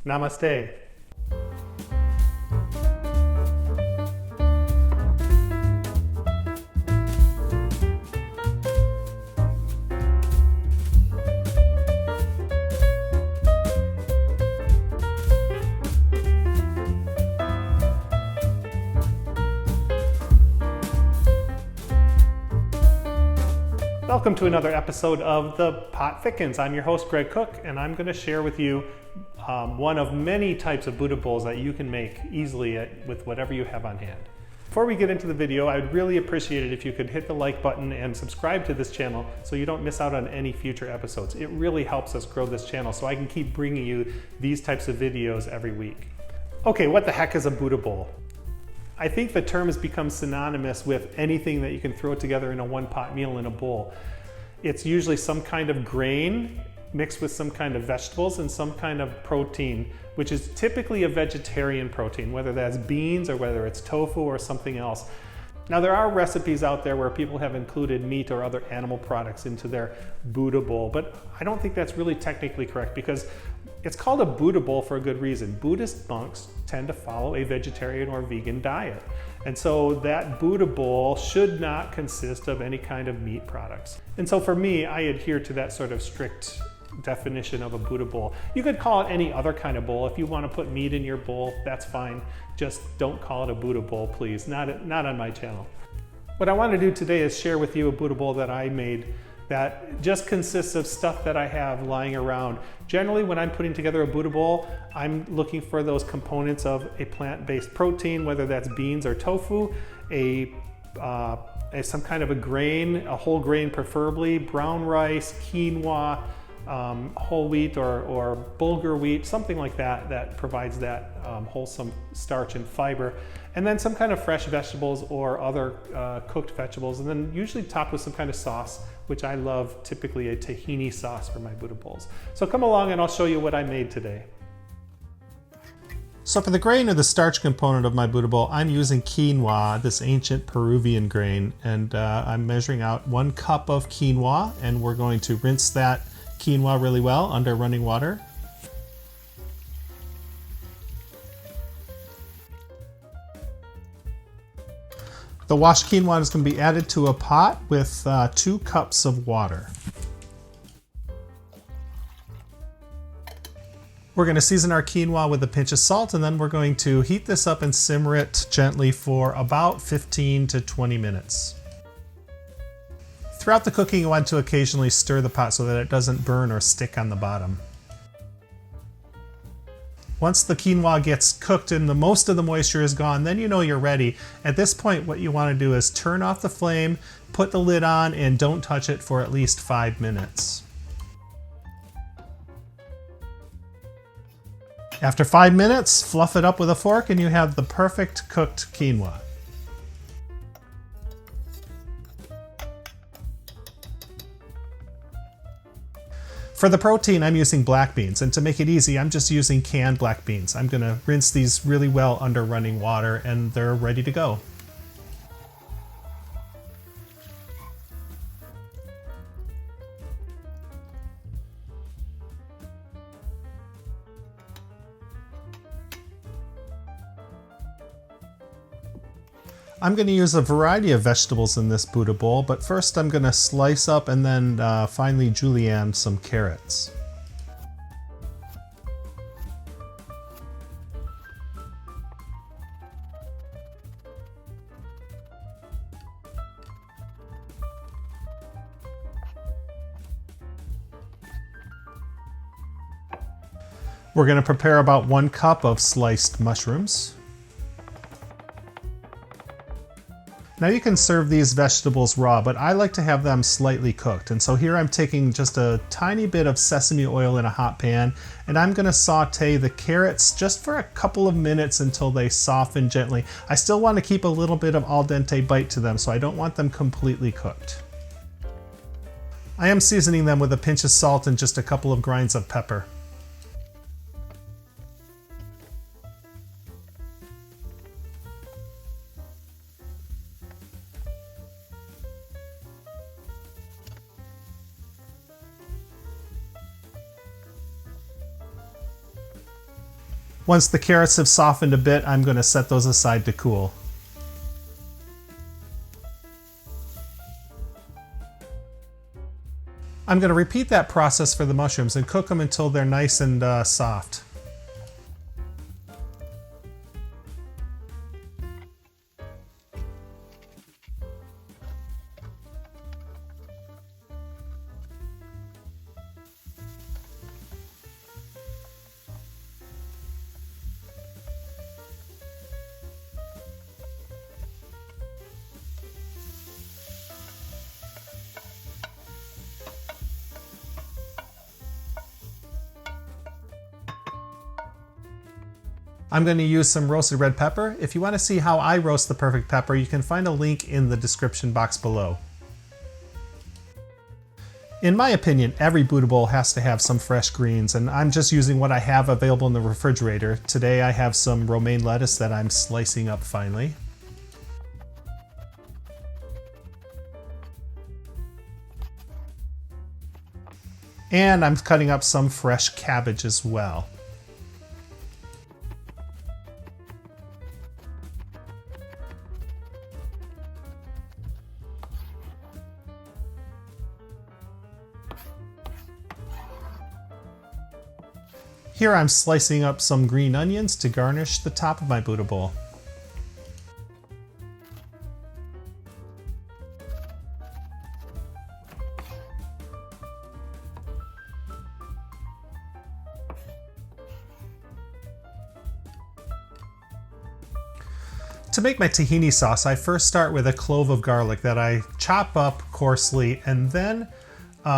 Namaste. Welcome to another episode of The Pot Thickens. I'm your host, Greg Cook, and I'm going to share with you one of many types of Buddha bowls that you can make easily with whatever you have on hand. Before we get into the video, I would really appreciate it if you could hit the like button and subscribe to this channel so you don't miss out on any future episodes. It really helps us grow this channel so I can keep bringing you these types of videos every week. Okay, what the heck is a Buddha bowl? I think the term has become synonymous with anything that you can throw together in a one-pot meal in a bowl. It's usually some kind of grain mixed with some kind of vegetables and some kind of protein, which is typically a vegetarian protein, whether that's beans or whether it's tofu or something else. Now there are recipes out there where people have included meat or other animal products into their Buddha bowl, but I don't think that's really technically correct because it's called a Buddha bowl for a good reason. Buddhist monks tend to follow a vegetarian or vegan diet. And so that Buddha bowl should not consist of any kind of meat products. And so for me, I adhere to that sort of strict definition of a Buddha bowl. You could call it any other kind of bowl. If you want to put meat in your bowl, that's fine. Just don't call it a Buddha bowl, please. Not on my channel. What I want to do today is share with you a Buddha bowl that I made that just consists of stuff that I have lying around. Generally, when I'm putting together a Buddha bowl, I'm looking for those components of a plant-based protein, whether that's beans or tofu, some kind of a grain, a whole grain preferably, brown rice, quinoa, whole wheat or bulgur wheat, something like that, that provides that wholesome starch and fiber. And then some kind of fresh vegetables or other cooked vegetables, and then usually topped with some kind of sauce, which I love, typically a tahini sauce for my Buddha bowls. So come along and I'll show you what I made today. So for the grain or the starch component of my Buddha bowl, I'm using quinoa, this ancient Peruvian grain, and I'm measuring out 1 cup of quinoa, and we're going to rinse that quinoa really well under running water. The washed quinoa is going to be added to a pot with 2 cups of water. We're going to season our quinoa with a pinch of salt, and then we're going to heat this up and simmer it gently for about 15 to 20 minutes. Throughout the cooking, you want to occasionally stir the pot so that it doesn't burn or stick on the bottom. Once the quinoa gets cooked and most of the moisture is gone, then you know you're ready. At this point, what you want to do is turn off the flame, put the lid on, and don't touch it for at least 5 minutes. After 5 minutes, fluff it up with a fork and you have the perfect cooked quinoa. For the protein, I'm using black beans, and to make it easy, I'm just using canned black beans. I'm going to rinse these really well under running water, and they're ready to go. I'm going to use a variety of vegetables in this Buddha bowl, but first I'm going to slice up and then finely julienne some carrots. We're going to prepare about 1 cup of sliced mushrooms. Now you can serve these vegetables raw, but I like to have them slightly cooked. And so here I'm taking just a tiny bit of sesame oil in a hot pan, and I'm gonna saute the carrots just for a couple of minutes until they soften gently. I still want to keep a little bit of al dente bite to them, so I don't want them completely cooked. I am seasoning them with a pinch of salt and just a couple of grinds of pepper. Once the carrots have softened a bit, I'm going to set those aside to cool. I'm going to repeat that process for the mushrooms and cook them until they're nice and soft. I'm going to use some roasted red pepper. If you want to see how I roast the perfect pepper, you can find a link in the description box below. In my opinion, every Buddha bowl has to have some fresh greens, and I'm just using what I have available in the refrigerator. Today I have some romaine lettuce that I'm slicing up finely. And I'm cutting up some fresh cabbage as well. Here I'm slicing up some green onions to garnish the top of my Buddha bowl. To make my tahini sauce, I first start with a clove of garlic that I chop up coarsely and then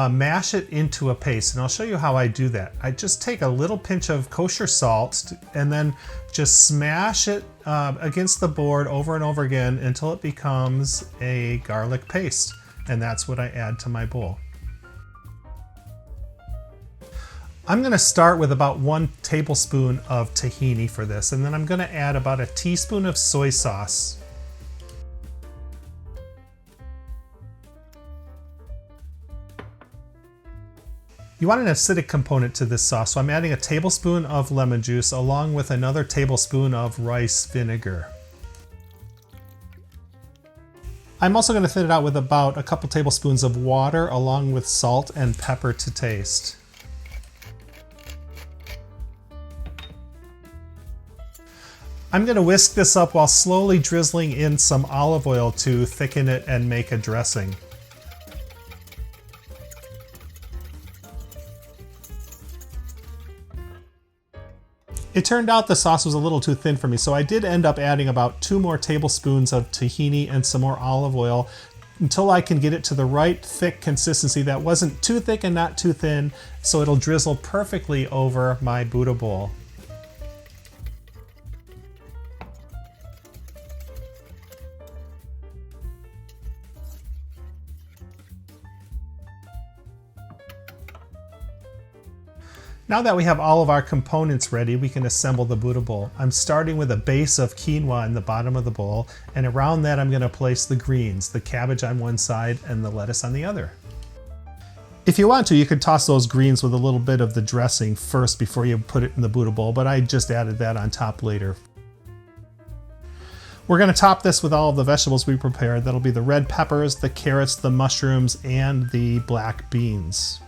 mash it into a paste, and I'll show you how I do that. I just take a little pinch of kosher salt and then just smash it against the board over and over again until it becomes a garlic paste, and that's what I add to my bowl. I'm going to start with about 1 tablespoon of tahini for this, and then I'm going to add about a teaspoon of soy sauce. You want an acidic component to this sauce, so I'm adding a tablespoon of lemon juice along with another tablespoon of rice vinegar. I'm also going to thin it out with about a couple tablespoons of water along with salt and pepper to taste. I'm going to whisk this up while slowly drizzling in some olive oil to thicken it and make a dressing. It turned out the sauce was a little too thin for me, so I did end up adding about 2 more tablespoons of tahini and some more olive oil until I can get it to the right thick consistency that wasn't too thick and not too thin, so it'll drizzle perfectly over my Buddha bowl. Now that we have all of our components ready, we can assemble the Buddha bowl. I'm starting with a base of quinoa in the bottom of the bowl, and around that I'm going to place the greens, the cabbage on one side and the lettuce on the other. If you want to, you could toss those greens with a little bit of the dressing first before you put it in the Buddha bowl, but I just added that on top later. We're going to top this with all of the vegetables we prepared. That'll be the red peppers, the carrots, the mushrooms, and the black beans.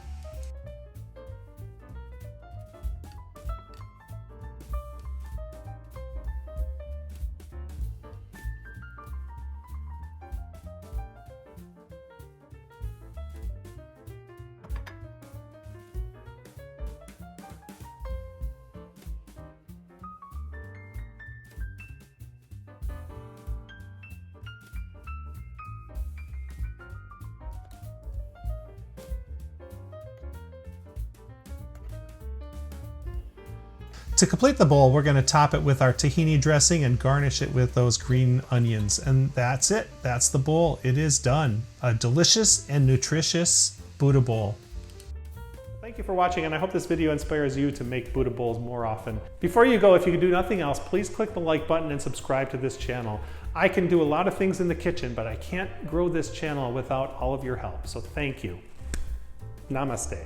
To complete the bowl, we're going to top it with our tahini dressing and garnish it with those green onions. And that's it. That's the bowl. It is done. A delicious and nutritious Buddha bowl. Thank you for watching, and I hope this video inspires you to make Buddha bowls more often. Before you go, if you can do nothing else, please click the like button and subscribe to this channel. I can do a lot of things in the kitchen, but I can't grow this channel without all of your help. So thank you. Namaste.